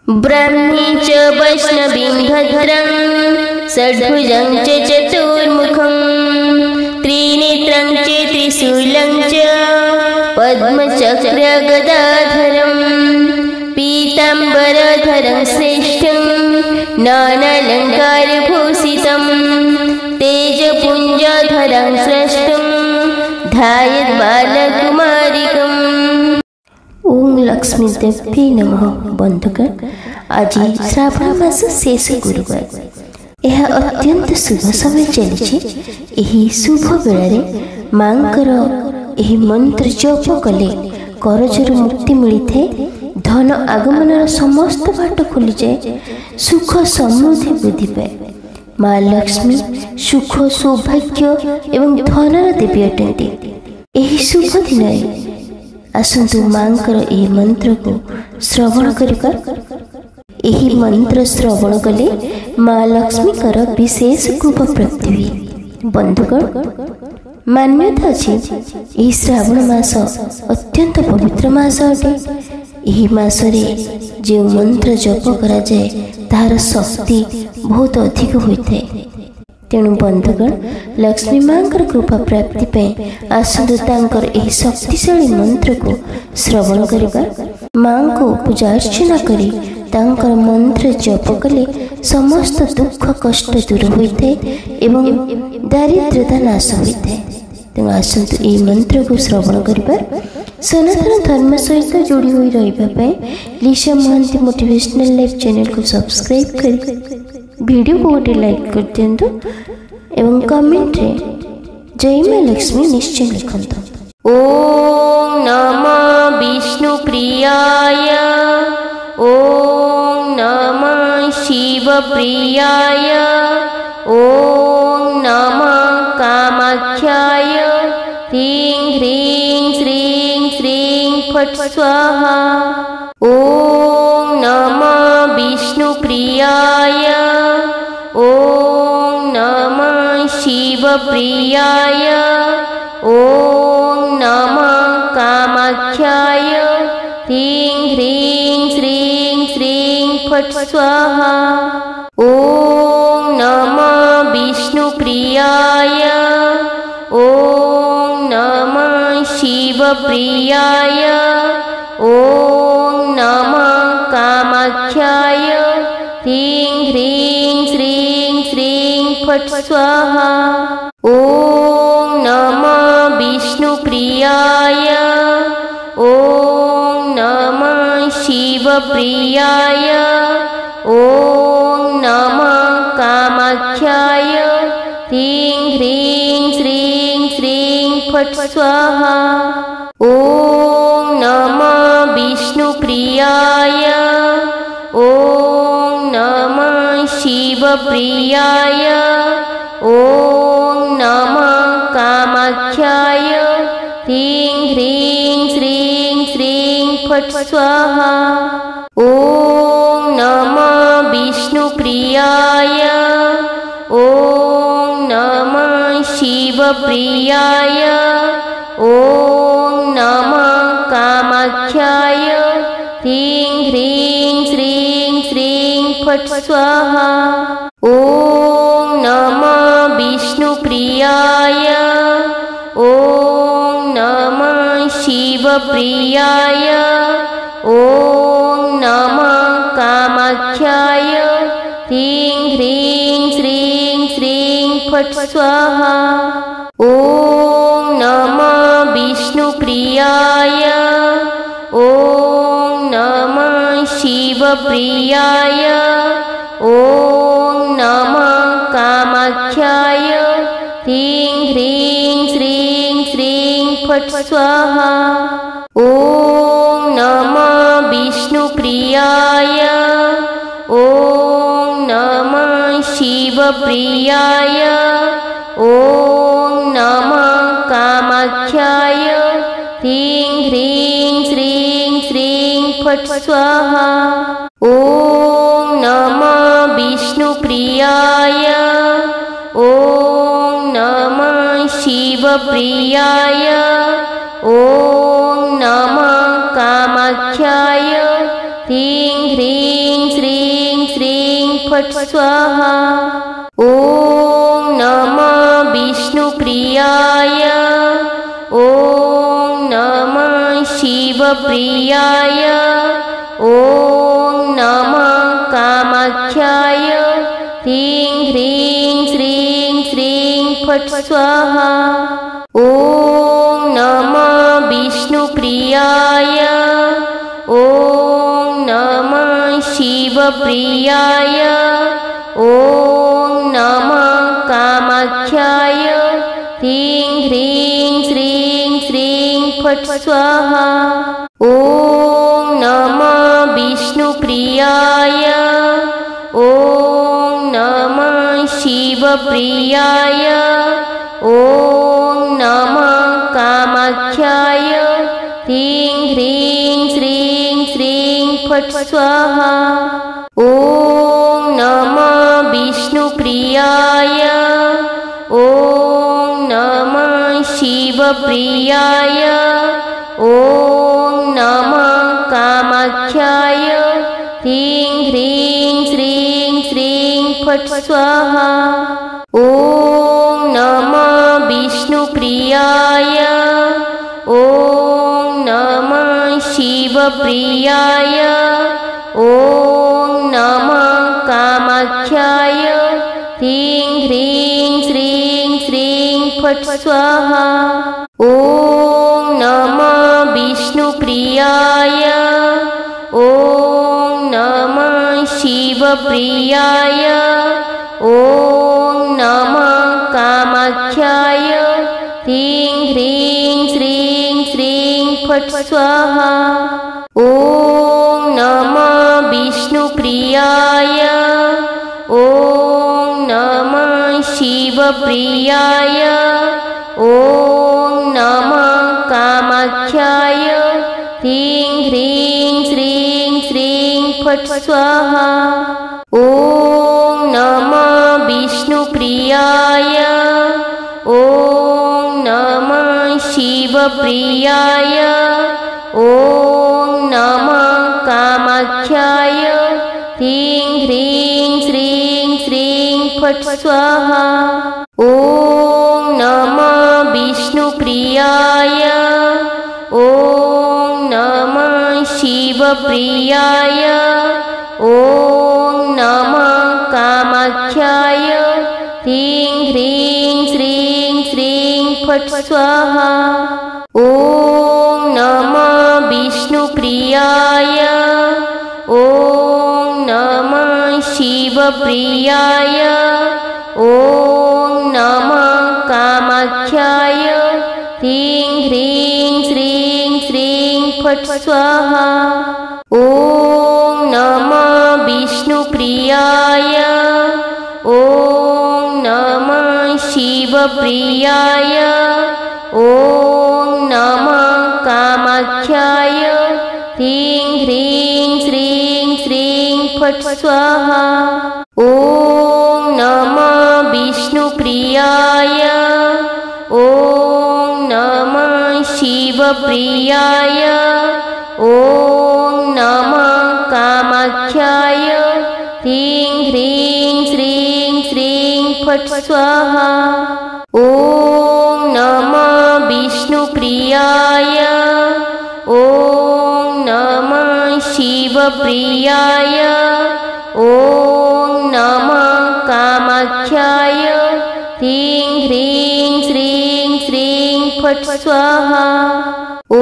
ब्राह्मी च वैष्णवीं भद्रं षड्भुजं च चतुर्मुखं त्रिनेत्रं च त्रिशूलं च पद्मचक्रगदाधरं पीताम्बरधरं श्रेष्ठं नानालङ्कारभूषितं तेजपुञ्जधरं स्रष्टं ध्यायेत् बालकुमारिकम्। ओम लक्ष्मी देवी नमः। बंधुगण, आज श्रावण मास शेष गुरुवार। यह अत्यंत शुभ समय चली। यही शुभ बेलारे मांकर यही मंत्र जप कले करजर मुक्ति मिलता है, धन आगमनर समस्त बाट खुली जाए, सुख समृद्धि वृद्धि पाए। माँ लक्ष्मी सुख सौभाग्य एवं धनर देवी अटंती। यही शुभ दिन आसंतु मांकर यही मंत्र को श्रवण करिबा। यही मंत्र श्रवण कले माँ लक्ष्मी कर विशेष कृपा प्राप्ति हुए। बंधुगण, मान्यता अछि यही श्रावण मास अत्यंत पवित्र मास अटे। यही मासरे जो मंत्र जप करा जाए तार शक्ति बहुत अधिक होता है। तेणु बंधुगण, लक्ष्मी मांकर कृपा प्राप्ति पे आसंतु तांकर एही शक्तिशाली मंत्र को श्रवण करिबा। मां को पूजा अर्चना करी तांकर मंत्र जप कले समस्त दुख कष्ट दूर होता है एवं दारिद्र्यता नाश होता है। तेणु आसंतु एही मंत्र को श्रवण करिबा। सनातन धर्म सहित जोड़ी हुई रहिबा पे Lisha Mahanti motivational life channel को सब्सक्राइब करी वीडियो को गोटे लाइक कर दिंतु एवं कमेंट रे जय मां लक्ष्मी निश्चय लिखंतु। ओम नमः विष्णु प्रियाय, ओम नमः शिव प्रियाय, ओम नमः कामाख्याय। ह्रीं ह्रीं श्रीं श्रीं फट् स्वाहा। ओम नमः विष्णु प्रियाय, ओम नमः शिव प्रियाय, ओम नमः कामाख्याय। ह्रीं ह्रीं श्रीं श्रीं फट् स्वाहा। ओम नमः विष्णु प्रियाय, ओम नमः शिव प्रियाय, ओम नमः कामाख्याय। ह्रीं ह्रीं श्रीं श्रीं फट् स्वाहा। ओम नमः विष्णु प्रियाय, ओम नमः शिव प्रियाय, ओम नमः कामाख्याय। ह्रीं ह्रीं श्रीं श्रीं फट् स्वाहा। ओम नमः विष्णु प्रियाय, ओम नमः शिव प्रियाय, ओम नमः कामाख्याय। ह्रीं ह्रीं श्रीं श्रीं फट् स्वाहा। ओम नमः विष्णु प्रियाय, ओम नमः शिव प्रियाय, ओम नमः कामाख्याय। ह्रीं ह्रीं श्रीं श्रीं फट् स्वाहा। ओम नमः विष्णु प्रियाय, ओम नमः शिव प्रियाय, ओम नमः कामाख्याय। ह्रीं ह्रीं श्रीं श्रीं फट् स्वाहा। ओम नमः विष्णु प्रियाय, ओम नमः शिव प्रियाय, ओम नमः कामाख्याय। ह्रीं ह्रीं श्रीं श्रीं फट् स्वाहा। ओम नमः विष्णु प्रियाय, ओम नमः शिव प्रियाय, ओम नमः कामाख्याय। ह्रीं ह्रीं श्रीं श्रीं फट् स्वाहा। ओम नमः विष्णु प्रियाय, ओम नमः शिव प्रियाय, ओम नमः कामाख्याय। ह्रीं ह्रीं फट् स्वाहा। ॐ नमः विष्णुप्रियाय। ॐ नमः शिवप्रियाय। ॐ नमः कामाख्याय। ह्रीं ह्रीं श्रीं श्रीं फट् स्वाहा। ॐ नमः विष्णुप्रियाय। ॐ नमः शिवप्रियाय। ॐ नमः कामाख्याय। ह्रीं ह्रीं श्रीं श्रीं फट् स्वाहा। ॐ नमः विष्णुप्रियाय। ॐ नमः शिवप्रियाय। ॐ नमः कामाख्याय। ह्रीं ह्रीं श्रीं श्रीं फट् स्वाहा। ॐ नमः विष्णुप्रियाय। ॐ नमः शिवप्रियाय। ॐ नमः कामाख्याय। ह्रीं ह्रीं श्रीं श्रीं फट् स्वाहा। ॐ नमः विष्णुप्रियाय। ॐ नमः शिवप्रियाय। ॐ नमः कामाख्याय। ह्रीं ह्रीं श्रीं श्रीं फट् स्वाहा। ॐ नमः विष्णुप्रियाय। ॐ नमः शिवप्रियाय। ॐ नमः कामाख्याय। ह्रीं ह्रीं श्रीं श्रीं फट् स्वाहा। ॐ नमः विष्णुप्रियाय। ॐ नमः शिवप्रियाय। ॐ नमः कामाख्याय। ह्रीं ह्रीं श्रीं श्रीं फट् स्वाहा। ॐ नमः विष्णुप्रियाय। ॐ नमः शिवप्रियाय। ॐ नमः कामाख्याय। ह्रीं ह्रीं श्रीं श्रीं फट् स्वाहा। ॐ नमः विष्णुप्रियाय। ॐ नमः शिवप्रियाय। ॐ नमः कामाख्याय। ह्रीं ह्रीं श्रीं श्रीं फट् स्वाहा। ॐ नमः विष्णुप्रियाय। ॐ नमः शिवप्रियाय। ॐ नमः कामाख्याय। ह्रीं ह्रीं श्रीं श्रीं फट् स्वाहा। ॐ नमः विष्णुप्रियाय। ॐ नमः शिवप्रियाय। ॐ नमः कामाख्याय। ह्रीं ह्रीं श्रीं श्रीं फट् स्वाहा। ॐ नमः विष्णुप्रियाय। ॐ नमः शिवप्रियाय। ॐ नमः कामाख्याय। ह्रीं ह्रीं श्रीं श्रीं फट् स्वाहा। ॐ नमः विष्णुप्रियाय। ॐ नमः शिवप्रियाय। ॐ नमः कामाख्याय। ह्रीं ह्रीं श्रीं श्रीं फट् स्वाहा। ॐ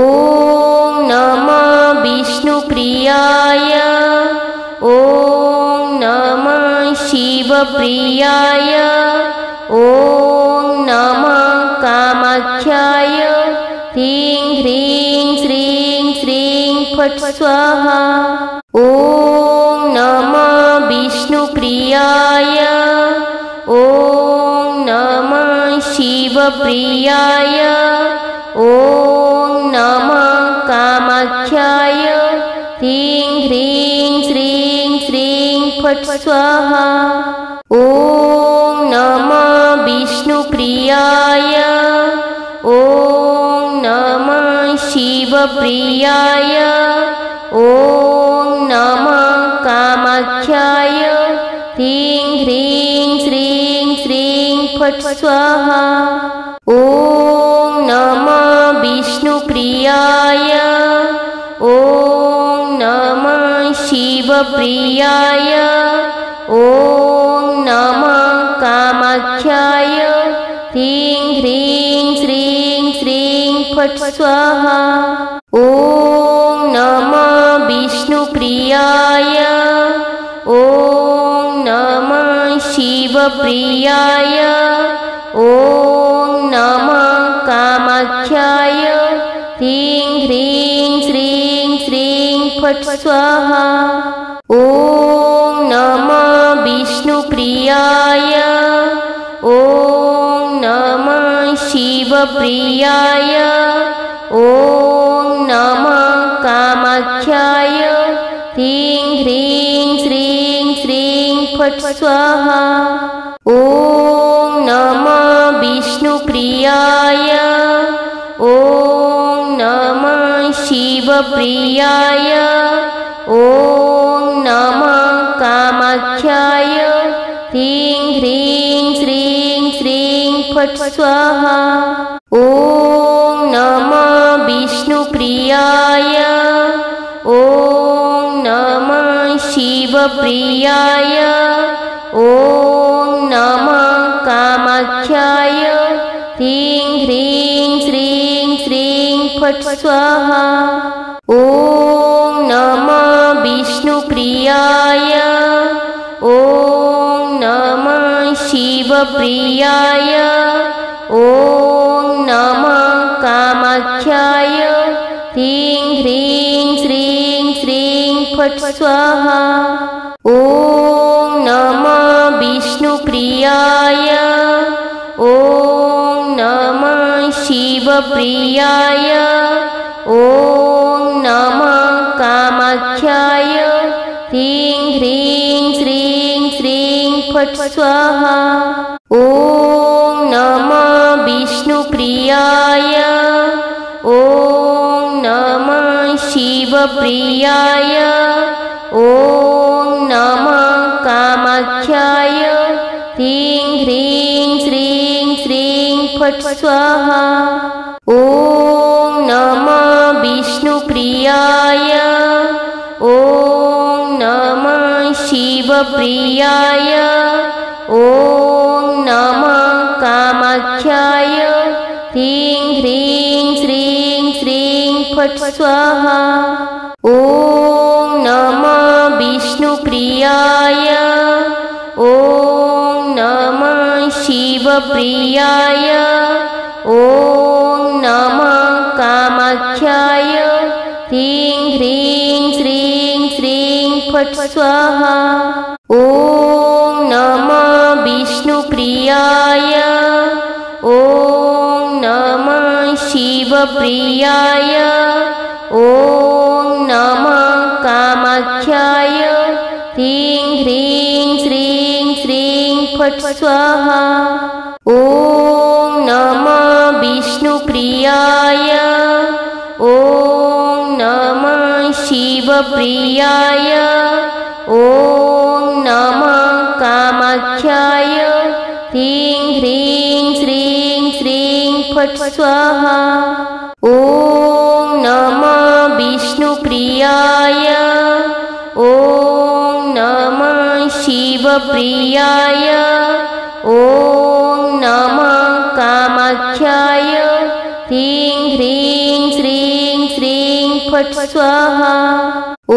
नमः विष्णुप्रियाय। ॐ नमः शिवप्रियाय। ॐ नमः कामाख्याय। ह्रीं ह्रीं श्रीं श्रीं फट् स्वाहा। ॐ नमः विष्णुप्रियाय। ॐ नमः शिवप्रियाय। ॐ नमः कामाख्याय। ह्रीं ह्रीं श्रीं श्रीं फट् स्वाहा। ॐ नमः विष्णुप्रियाय। ॐ नमः शिवप्रियाय। ॐ नमः कामाख्याय। ह्रीं फट् स्वाहा। ॐ नमः विष्णुप्रियाय। ॐ नमः शिवप्रियाय। ॐ नमः कामाख्याय। ह्रीं ह्रीं श्रीं श्रीं फट् स्वाहा। ॐ नमः विष्णुप्रियाय। ॐ नमः शिवप्रियाय। ॐ नमः कामाख्याय। ह्रीं ह्रीं श्रीं श्रीं फट् स्वाहा। ॐ नमः विष्णुप्रियाय। ॐ नमः शिवप्रियाय। ॐ नमः कामाख्याय। ह्रीं ह्रीं श्रीं श्रीं फट् स्वाहा। ॐ नमः विष्णुप्रियाय। ॐ नमः शिवप्रियाय। ॐ नमः कामाख्याय। ह्रीं ह्रीं श्रीं श्रीं फट् स्वाहा। ॐ नमः विष्णुप्रियाय। ॐ नमः शिवप्रियाय। ॐ नमः कामाख्याय। ह्रीं ह्रीं श्रीं श्रीं फट् स्वाहा। ॐ नमः विष्णुप्रियाय। ॐ नमः शिवप्रियाय। ॐ नमः कामाख्याय। ह्रीं ह्रीं श्रीं श्रीं फट् स्वाहा। ॐ नमः विष्णुप्रियाय। ॐ नमः शिवप्रियाय। ॐ नमः कामाख्याय। ह्रीं ह्रीं श्रीं श्रीं फट् स्वाहा। ॐ नमः विष्णुप्रियाय। ॐ नमः शिवप्रियाय। ॐ नमः कामाख्याय। ह्रीं ह्रीं श्रीं श्रीं फट् स्वाहा। ॐ नमः विष्णुप्रियाय। ॐ नमः शिवप्रियाय। ॐ नमः कामाख्याय। ह्रीं ह्रीं श्रीं श्रीं फट् स्वाहा। ॐ नमः विष्णुप्रियाय। ॐ नमः शिवप्रियाय। ॐ नमः कामाख्याय। ह्रीं ह्रीं श्रीं श्रीं फट् स्वाहा। ॐ नमः विष्णुप्रियाय। ॐ नमः शिवप्रियाय। ॐ नमः कामाख्याय। ह्रीं ह्रीं श्रीं श्रीं फट् स्वाहा। ॐ नमः विष्णुप्रियाय। ॐ नमः शिवप्रियाय। ॐ नमः कामाख्याय। ह्रीं ह्रीं श्रीं श्रीं फट् स्वाहा। ॐ नमः विष्णुप्रियाय। ॐ नमः शिवप्रियाय। ॐ नमः कामाख्याय। ह्रीं ह्रीं श्रीं श्रीं फट् स्वाहा। ॐ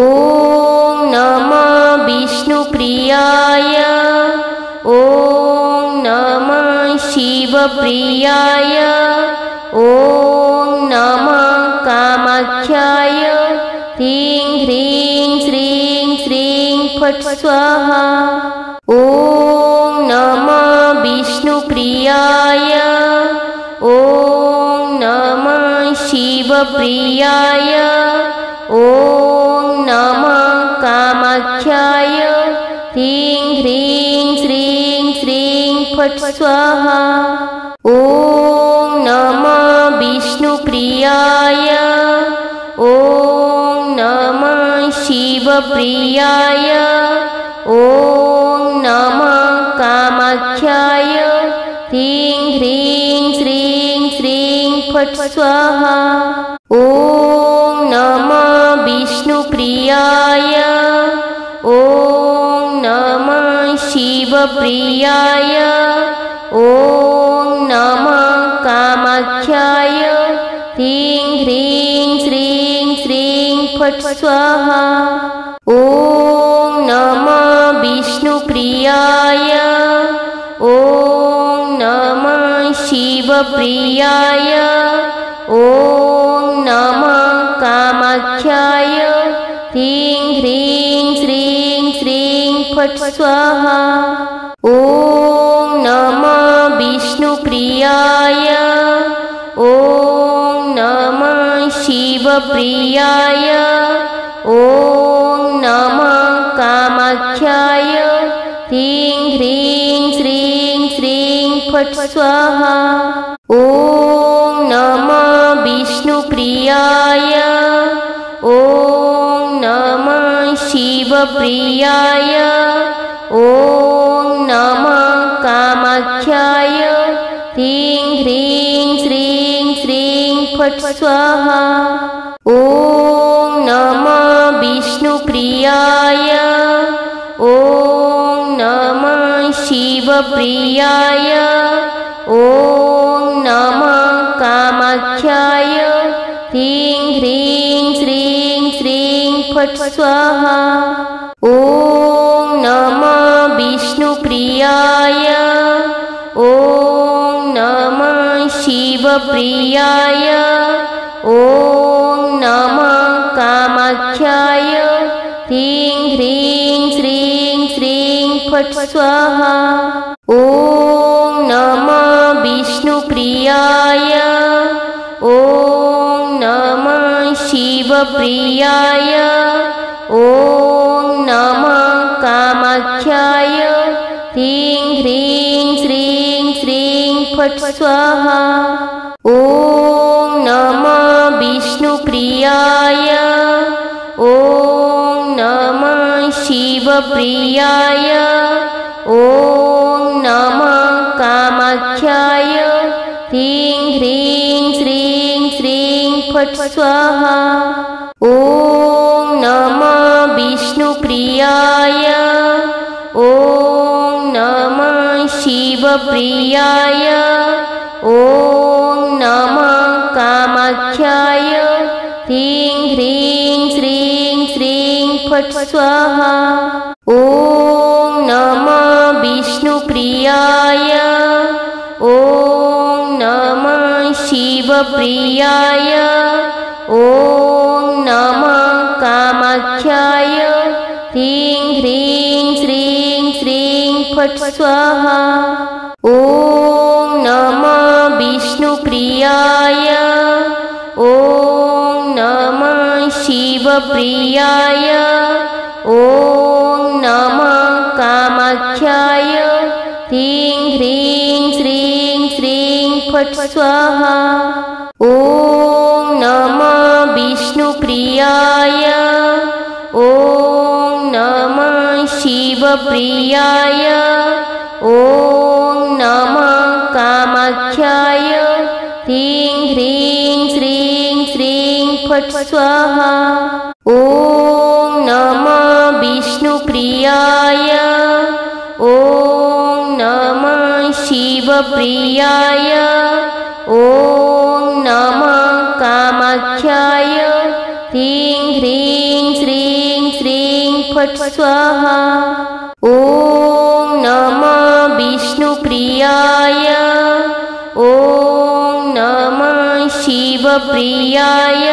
नमः विष्णुप्रियाय। ॐ नमः शिवप्रियाय। ॐ नमः कामाख्याय। ह्रीं ह्रीं श्रीं श्रीं फट् स्वाहा। ॐ नमः विष्णुप्रियाय। ॐ नमः शिवप्रियाय। ॐ नमः कामाख्याय। ह्रीं ह्रीं श्रीं श्रीं फट् स्वाहा। ॐ नमः विष्णुप्रियाय। ॐ नमः शिवप्रियाय। ॐ नमः कामाख्याय। ह्रीं फट् स्वाहा। ॐ नमः विष्णुप्रियाय। ॐ नमः शिवप्रियाय। ॐ नमः कामाख्याय। ह्रीं ह्रीं श्रीं श्रीं फट् स्वाहा। ॐ नमः विष्णुप्रियाय। ॐ नमः शिवप्रियाय। ॐ नमः कामाख्याय। ह्रीं ह्रीं श्रीं श्रीं फट् स्वाहा। ॐ नमः विष्णुप्रियाय। ॐ नमः शिवप्रियाय। ॐ नमः कामाख्याय। ह्रीं ह्रीं श्रीं श्रीं फट् स्वाहा। ॐ नमः विष्णुप्रियाय। ॐ नमः शिवप्रियाय। ॐ नमः कामाख्याय। ह्रीं ह्रीं श्रीं श्रीं फट् स्वाहा। ॐ नमः विष्णुप्रियाय। ॐ नमः शिवप्रियाय। ॐ नमः कामाख्याय। ह्रीं ह्रीं श्रीं श्रीं फट् स्वाहा। ॐ नमः विष्णुप्रियाय। ॐ नमः शिवप्रियाय। ॐ नमः कामाख्याय। ह्रीं ह्रीं श्रीं श्रीं फट् स्वाहा। ॐ नमः विष्णुप्रियाय। ॐ नमः शिवप्रियाय। ॐ नमः कामाख्याय। ह्रीं ह्रीं श्रीं श्रीं फट् स्वाहा। ॐ नमः विष्णुप्रियाय। ॐ नमः शिवप्रियाय। ॐ नमः कामाख्याय। ह्रीं ह्रीं श्रीं श्रीं फट् स्वाहा। ॐ नमः विष्णुप्रियाय। ॐ नमः शिवप्रियाय। ॐ नमः कामाख्याय। ह्रीं ह्रीं श्रीं श्रीं फट् स्वाहा। ॐ नमः विष्णुप्रियाय। ॐ नमः शिवप्रियाय। ॐ नमः कामाख्याय। ह्रीं ह्रीं श्रीं श्रीं फट् स्वाहा। ॐ नमः विष्णुप्रियाय। ॐ नमः शिवप्रियाय। ॐ नमः कामाख्याय। ह्रीं ह्रीं श्रीं श्रीं फट् स्वाहा। ॐ नमः विष्णुप्रियाय। ॐ नमः शिवप्रियाय। ॐ नमः कामाख्याय। ह्रीं ह्रीं श्रीं श्रीं फट् स्वाहा। ॐ नमः विष्णुप्रियाय। ॐ नमः शिवप्रियाय। ॐ नमः कामाख्याय। ह्रीं ह्रीं श्रीं श्रीं फट् स्वाहा। ॐ नमः विष्णुप्रियाय। ॐ नमः शिवप्रियाय।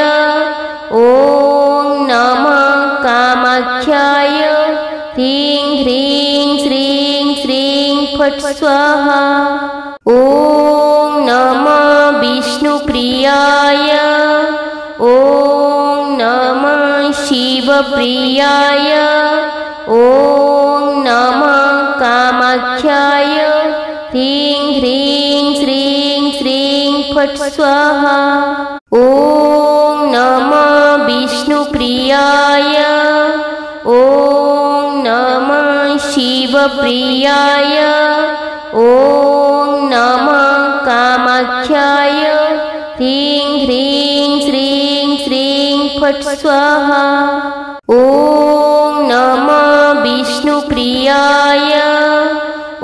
ॐ नमः कामाख्याय। ह्रीं ह्रीं श्रीं श्रीं फट् स्वाहा। ॐ नमः विष्णुप्रियाय। ॐ नमः शिवप्रियाय। ॐ नमः कामाख्याय। ह्रीं ह्रीं श्रीं श्रीं फट् स्वाहा। ॐ नमः विष्णुप्रियाय। ॐ नमः शिवप्रियाय। ॐ नमः कामाख्याय। ह्रीं ह्रीं श्रीं श्रीं फट् स्वाहा। ॐ नमः विष्णुप्रियाय।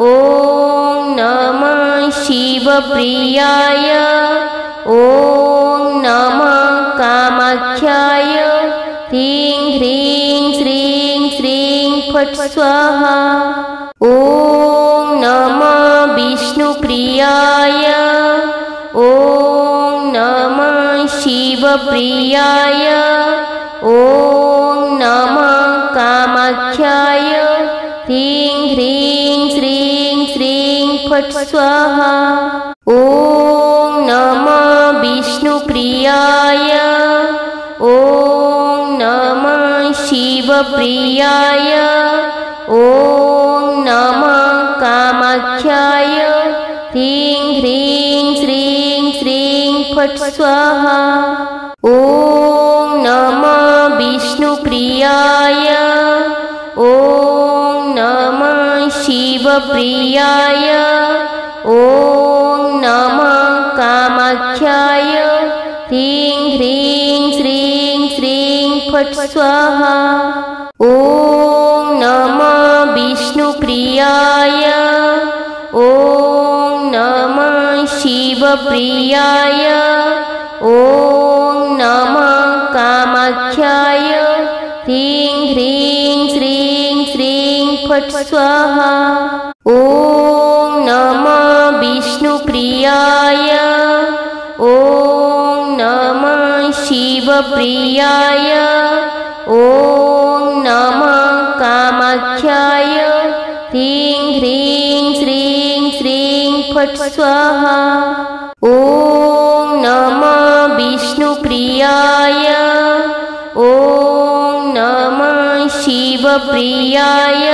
ॐ नमः शिवप्रियाय। ॐ नमः कामाख्याय। ह्रीं ह्रीं श्रीं श्रीं फट् स्वाहा। ॐ नमः विष्णुप्रियाय। ॐ नमः शिवप्रियाय। ॐ नमः कामाख्याय। ह्रीं ह्रीं श्रीं श्रीं फट् स्वाहा। ॐ नमः विष्णुप्रियाय। ॐ नमः शिवप्रियाय। ॐ नमः कामाख्याय। ह्रीं ह्रीं श्रीं श्रीं फट् स्वाहा। ॐ नमः विष्णुप्रियाय। ॐ नमः शिवप्रियाय। ॐ नमः कामाख्याय। ह्रीं ह्रीं श्रीं श्रीं फट् स्वाहा। ॐ नमः विष्णुप्रियाय। ॐ नमः शिवप्रियाय। ॐ नमः कामाख्याय। ह्रीं ह्रीं श्रीं श्रीं फट् स्वाहा। ॐ नमः विष्णुप्रियाय। ॐ नमः शिवप्रियाय। ॐ नमः कामाख्याय। ह्रीं ह्रीं श्रीं श्रीं फट् स्वाहा। ॐ नमः विष्णुप्रियाय। ॐ नमः शिवप्रियाय।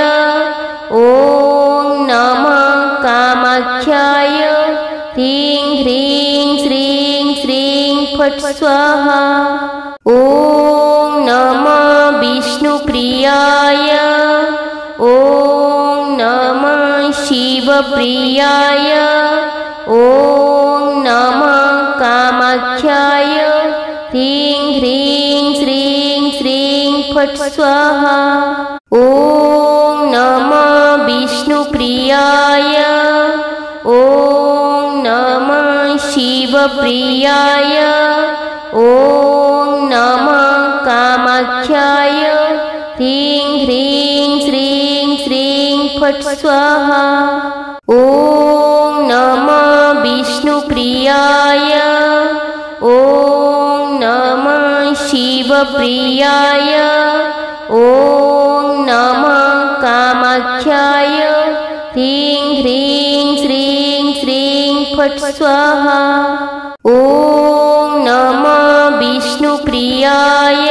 ॐ नमः कामाख्याय। ह्रीं ह्रीं श्रीं श्रीं फट् स्वाहा। ॐ नमः विष्णुप्रियाय। ॐ नमः शिवप्रियाय। ॐ नमः कामाख्याय। ह्रीं ह्रीं श्रीं श्रीं फट् स्वाहा। ॐ नमः विष्णुप्रियाय। ॐ नमः शिवप्रियाय। ॐ नमः कामाख्याय। ह्रीं ह्रीं श्रीं श्रीं फट् स्वाहा। ॐ नमः विष्णुप्रियाय। ॐ नमः शिवप्रियाय। ॐ नमः कामाख्याय। ह्रीं ह्रीं श्रीं श्रीं फट् स्वाहा। ॐ नमः विष्णुप्रियाय।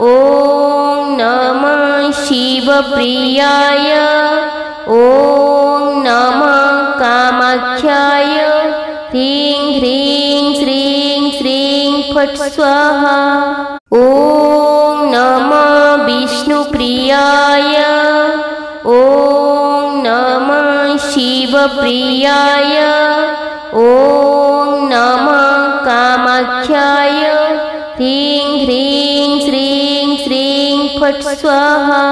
ॐ नमः शिवप्रियाय। ॐ नमः कामाख्याय। ह्रीं ह्रीं श्रीं श्रीं फट् स्वाहा। ॐ नमः विष्णुप्रियाय। ॐ नमः शिवप्रियाय। ॐ नमः कामाख्याय। ह्रीं ह्रीं श्रीं श्रीं फट् स्वाहा।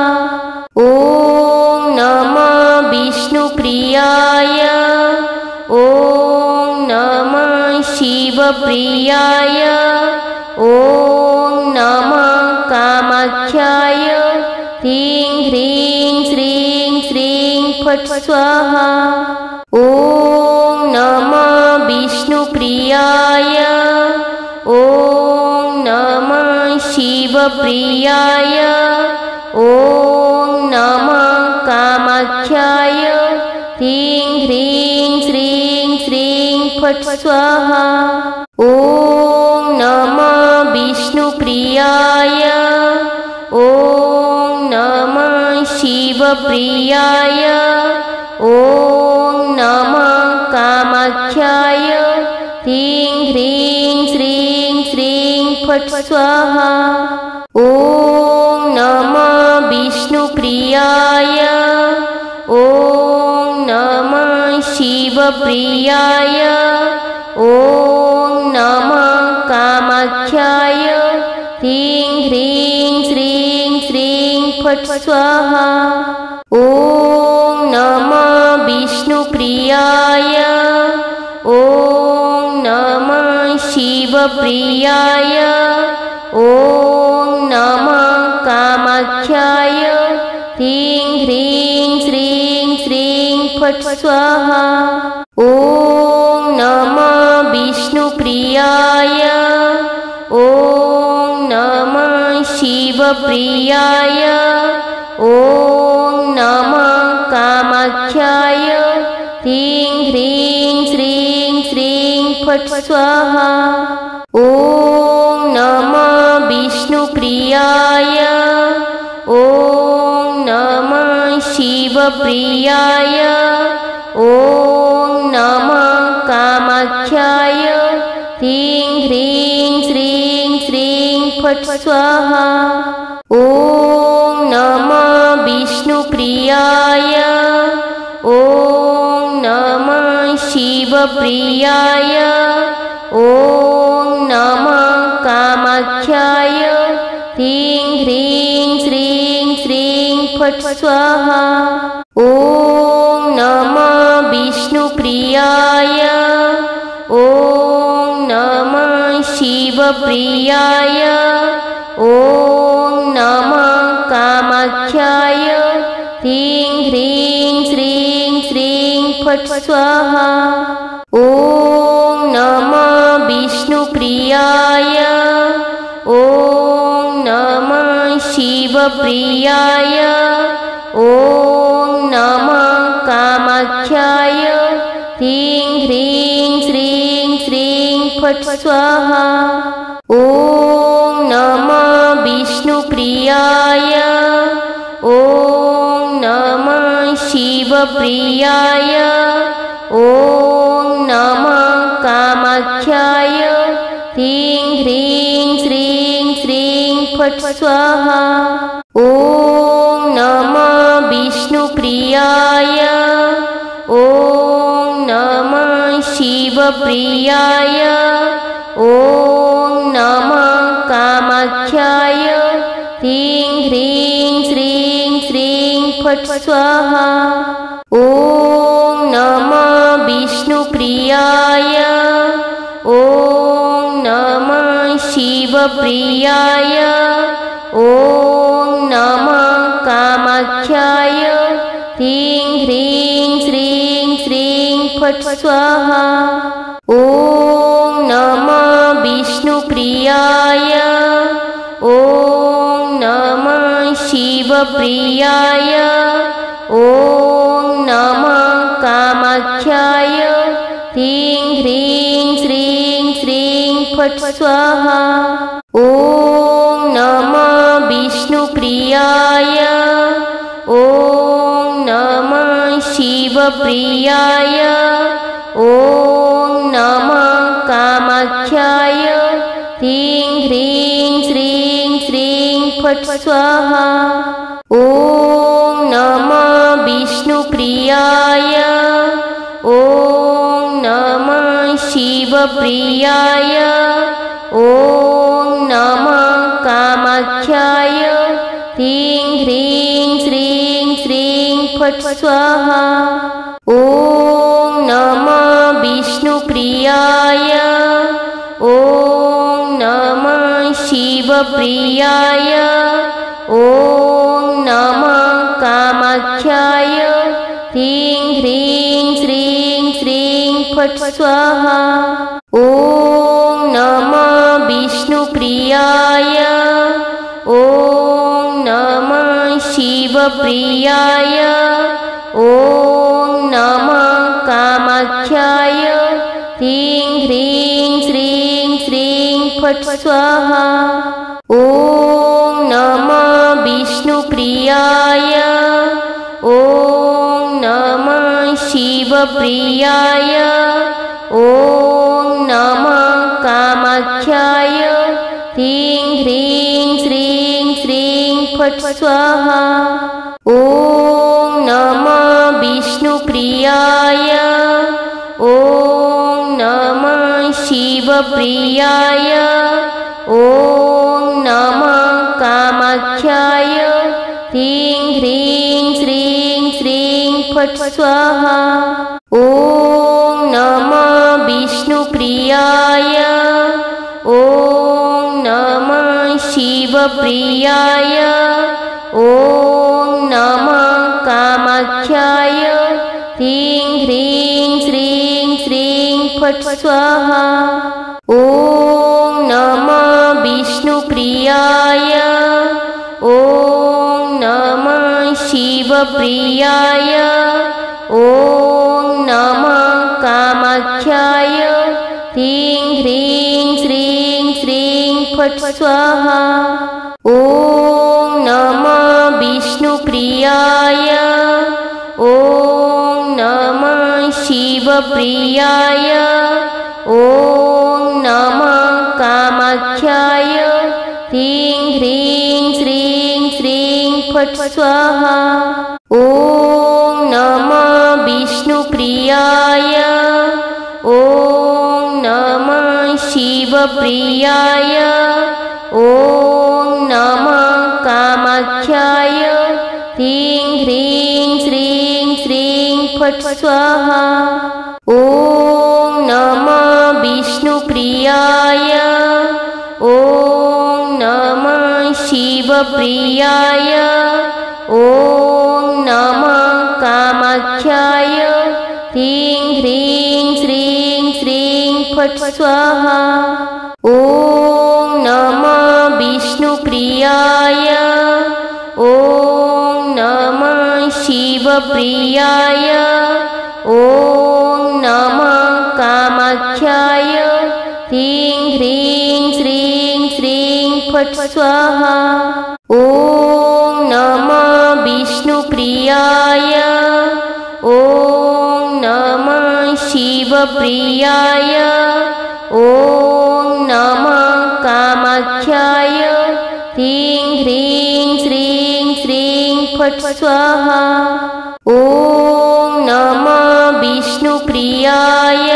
ॐ नमः विष्णुप्रियाय। ॐ नमः शिवप्रियाय। ॐ नमः कामाख्याय। ह्रीं ह्रीं श्रीं श्रीं फट् स्वाहा। ॐ नमः विष्णुप्रियाय। ॐ नमः शिवप्रियाय। ॐ नमः कामाख्याय। ह्रीं ह्रीं श्रीं श्रीं फट् स्वाहा। ॐ नमः विष्णुप्रियाय। ॐ नमः शिवप्रियाय। ॐ नमः कामाख्याय। ह्रीं ह्रीं श्रीं श्रीं फट् स्वाहा। ॐ नमः विष्णुप्रियाय। ॐ नमः शिवप्रियाय। ॐ कामाख्याय ह्रीं ह्रीं श्रीं श्रीं फट् स्वाहा। ॐ नमः विष्णुप्रियाय। ॐ नमः शिवप्रियाय। ॐ नमः कामाख्याय ह्रीं ह्रीं श्रीं श्रीं फट् स्वाहा। ॐ नमः विष्णुप्रियाय। ॐ नमः शिवप्रियाय। ॐ नमः कामाख्याय ह्रीं ह्रीं श्रीं श्रीं फट् स्वाहा। ॐ नमः विष्णुप्रियाय। ॐ नमः शिवप्रियाय। ॐ नमः कामाख्याय ह्रीं ह्रीं श्रीं श्रीं फट् स्वाहा। ॐ नमः विष्णुप्रियाय। ॐ नमः शिवप्रियाय। ॐ नमः कामाख्याय ह्रीं ह्रीं श्रीं श्रीं फट् स्वाहा। ॐ नमः विष्णुप्रियाय। ॐ नमः शिवप्रियाय। ॐ नमः कामाख्याय ह्रीं ह्रीं श्रीं श्रीं फट् स्वाहा। ॐ नमः विष्णुप्रियाय। ॐ नमः शिवप्रियाय। ॐ नमः कामाख्याय ह्रीं ह्रीं श्रीं श्रीं फट् स्वाहा। ॐ नमः विष्णुप्रियाय। ॐ नमः शिवप्रियाय। ॐ नमः कामाख्याय ह्रीं ह्रीं श्रीं श्रीं फट् स्वाहा। ॐ नमः विष्णुप्रियाय। ॐ नमः शिवप्रियाय। ॐ नमः कामाख्याय ह्रीं ह्रीं श्रीं श्रीं फट् स्वाहा। ॐ नमः विष्णुप्रियाय। ॐ नमः शिवप्रियाय। ॐ नमः कामाख्याय ह्रीं ह्रीं श्रीं श्रीं फट् स्वाहा। ॐ नमः विष्णुप्रियाय। ॐ नमः शिवप्रियाय। ॐ नमः कामाख्याय ह्रीं ह्रीं श्रीं श्रीं फट् स्वाहा। ॐ नमः विष्णुप्रियाय। ॐ नमः शिवप्रियाय। ॐ नमः कामाख्याय ह्रीं ह्रीं श्रीं श्रीं फट् स्वाहा। ॐ नमः विष्णुप्रियाय। ॐ नमः शिवप्रियाय। ॐ नमः कामाख्याय ह्रीं ह्रीं श्रीं श्रीं फट् स्वाहा। ॐ नमः विष्णुप्रियाय। ॐ नमः शिवप्रियाय। ॐ नमः कामाख्याय ह्रीं ह्रीं श्रीं श्रीं फट् स्वाहा। ॐ नमः विष्णुप्रियाय। ॐ नमः शिवप्रियाय। ॐ नमः कामाख्याय ह्रीं ह्रीं श्रीं श्रीं फट् स्वाहा। ॐ नमः विष्णुप्रियाय। ॐ नमः शिवप्रियाय। ॐ नमः कामाख्याय ह्रीं ह्रीं श्रीं श्रीं फट् स्वाहा। ॐ नमः विष्णुप्रियाय। ॐ नमः शिवप्रियाय। ॐ नमः कामाख्याय ह्रीं ह्रीं श्रीं श्रीं फट् स्वाहा। ॐ नमः विष्णुप्रियाय ॐ नमः शिवप्रियाय ॐ नमः कामाख्याय ह्रीं ह्रीं श्रीं श्रीं फट् स्वाहा। ॐ नमः विष्णुप्रियाय ॐ नमः शिवप्रियाय ॐ नमः कामाख्याय ह्रीं ह्रीं श्रीं श्रीं फट् स्वाहा। ॐ नमः विष्णुप्रियाय ॐ नमः शिवप्रियाय ॐ नमः कामाख्याय ह्रीं ह्रीं श्रीं श्रीं फट् स्वाहा। ॐ नमः विष्णुप्रियाय ॐ नमः शिवप्रियाय ॐ नमः कामाख्याय ह्रीं ह्रीं श्रीं श्रीं फट् स्वाहा। ॐ नमः विष्णुप्रियाय ॐ नमः शिवप्रियाय ॐ नमः कामाख्याय ह्रीं ह्रीं श्रीं श्रीं फट् स्वाहा। ॐ नमः विष्णुप्रियाय ॐ नमः शिवप्रियाय ॐ नमः कामाख्याय ह्रीं ह्रीं श्रीं श्रीं फट् स्वाहा। ॐ नमः विष्णुप्रियाय ॐ नमः शिवप्रियाय ॐ नमः कामाख्याय ह्रीं ह्रीं श्रीं श्रीं फट् स्वाहा। ॐ नमः विष्णुप्रियाय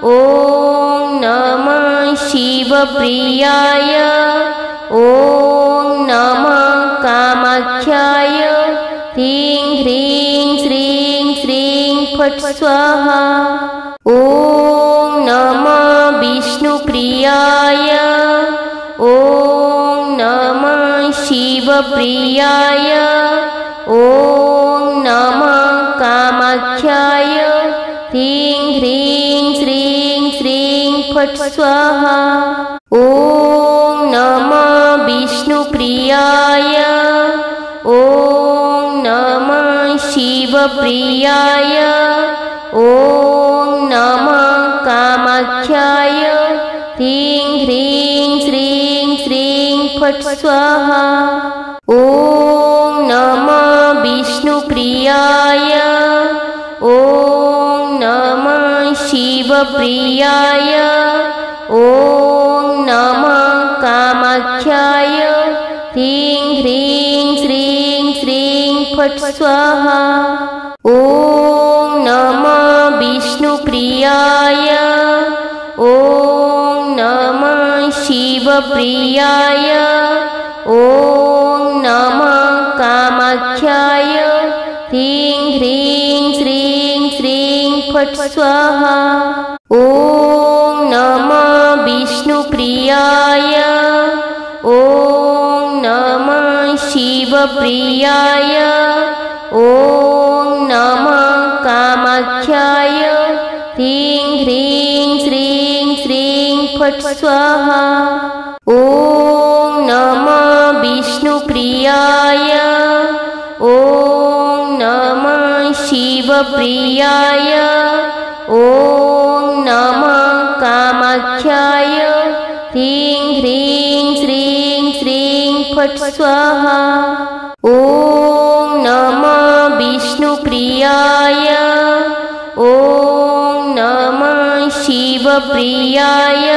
ॐ नमः शिवप्रियाय ॐ नमः कामाख्याय ह्रीं ह्रीं श्रीं श्रीं फट् स्वाहा। ॐ नमः विष्णुप्रियाय ॐ नमः शिवप्रियाय ॐ नमः कामाख्याय ह्रीं ह्रीं श्रीं श्रीं फट् स्वाहा। ॐ नमः विष्णुप्रियाय ॐ नमः शिवप्रियाय ॐ नमः कामाख्याय ह्रीं ह्रीं श्रीं श्रीं फट् स्वाहा। ॐ नमः विष्णुप्रियाय ॐ नमः शिवप्रियाय ॐ नमः कामाख्याय ह्रीं ह्रीं श्रीं श्रीं फट् स्वाहा। ॐ नमः विष्णुप्रियाय ॐ नमः शिवप्रियाय ॐ नमः कामाख्याय ह्रीं ह्रीं श्रीं श्रीं फट् स्वाहा। ॐ नमः विष्णुप्रियाय ॐ नमः शिवप्रियाय ॐ नमः कामाख्याय ह्रीं ह्रीं श्रीं श्रीं फट् स्वाहा। ॐ नमः विष्णुप्रियाय ॐ नमः शिवप्रियाय ॐ नमः कामाख्याय ह्रीं ह्रीं श्रीं श्रीं फट् स्वाहा। ॐ नमः विष्णुप्रियाय ॐ नमः शिवप्रियाय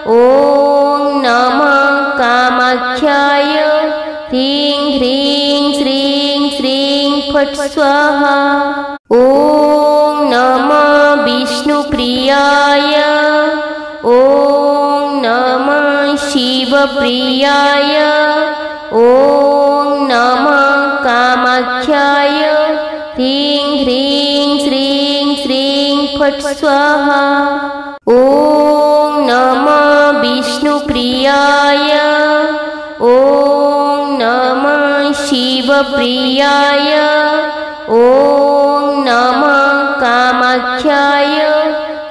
ॐ नमः कामाख्याय ह्रीं ह्रीं श्रीं श्रीं फट् स्वाहा। ॐ नमः विष्णुप्रियाय ॐ नमः शिवप्रियाय ॐ नमः कामाख्याय ह्रीं ह्रीं श्रीं श्रीं फट् स्वाहा ॐ नमः विष्णुप्रियाय ॐ नमः शिवप्रियाय ॐ नमः कामाख्याय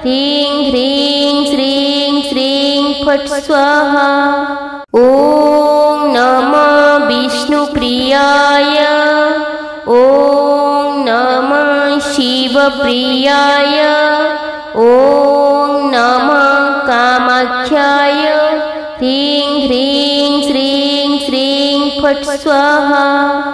ह्रीं ह्रीं श्रीं श्रीं फट् स्वाहा ॐ नमः विष्णुप्रियाय ॐ नमः शिवप्रियाय ॐ नमः कामाख्याय ह्रीं ह्रीं श्रीं श्रीं फट् स्वाहा।